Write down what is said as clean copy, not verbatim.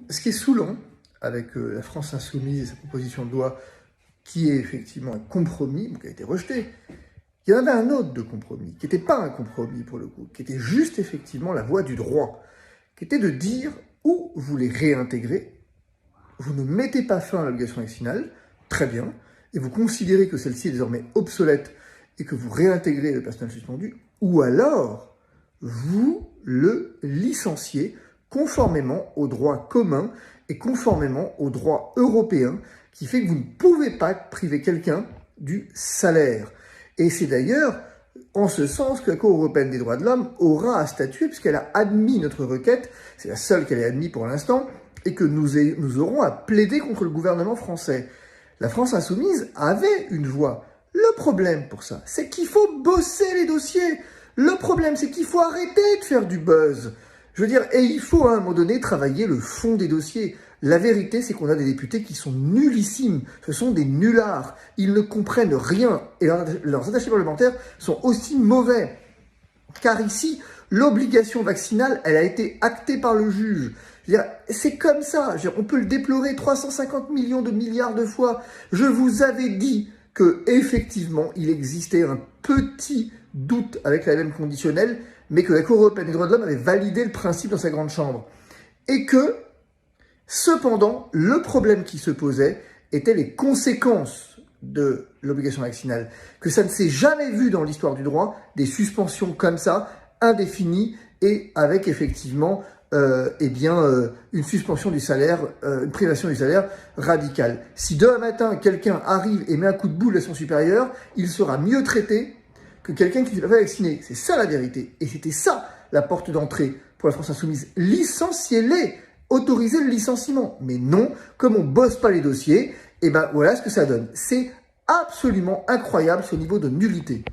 Ce qui est saoulant avec la France insoumise et sa proposition de loi, qui est effectivement un compromis, qui a été rejeté, il y en avait un autre de compromis, qui n'était pas un compromis pour le coup, qui était juste effectivement la voie du droit, qui était de dire où vous les réintégrez, vous ne mettez pas fin à l'obligation vaccinale, très bien, et vous considérez que celle-ci est désormais obsolète et que vous réintégrez le personnel suspendu, ou alors vous le licenciez conformément au droit commun et conformément au droit européen qui fait que vous ne pouvez pas priver quelqu'un du salaire. Et c'est d'ailleurs en ce sens que la Cour européenne des droits de l'homme aura à statuer, puisqu'elle a admis notre requête, c'est la seule qu'elle ait admise pour l'instant, et que nous aurons à plaider contre le gouvernement français. La France insoumise avait une voix. Le problème pour ça, c'est qu'il faut bosser les dossiers. Le problème, c'est qu'il faut arrêter de faire du buzz. Je veux dire, et il faut à un moment donné travailler le fond des dossiers. La vérité, c'est qu'on a des députés qui sont nullissimes. Ce sont des nullards. Ils ne comprennent rien. Et leurs attachés parlementaires sont aussi mauvais. Car ici, l'obligation vaccinale, elle a été actée par le juge. Je veux dire, c'est comme ça. On peut le déplorer 350 millions de milliards de fois. Je vous avais dit que effectivement, il existait un petit doute avec la LM conditionnelle, mais que la Cour européenne des droits de l'homme avait validé le principe dans sa grande chambre. Et que, cependant, le problème qui se posait était les conséquences de l'obligation vaccinale. Que ça ne s'est jamais vu dans l'histoire du droit, des suspensions comme ça, indéfinies, et avec effectivement une suspension du salaire, une privation du salaire radicale. Si demain matin, quelqu'un arrive et met un coup de boule à son supérieur, il sera mieux traité que quelqu'un qui ne s'est pas vacciné. C'est ça la vérité. Et c'était ça la porte d'entrée pour la France insoumise. Licenciez-les, autorisez le licenciement. Mais non, comme on ne bosse pas les dossiers, et ben voilà ce que ça donne. C'est absolument incroyable ce niveau de nullité.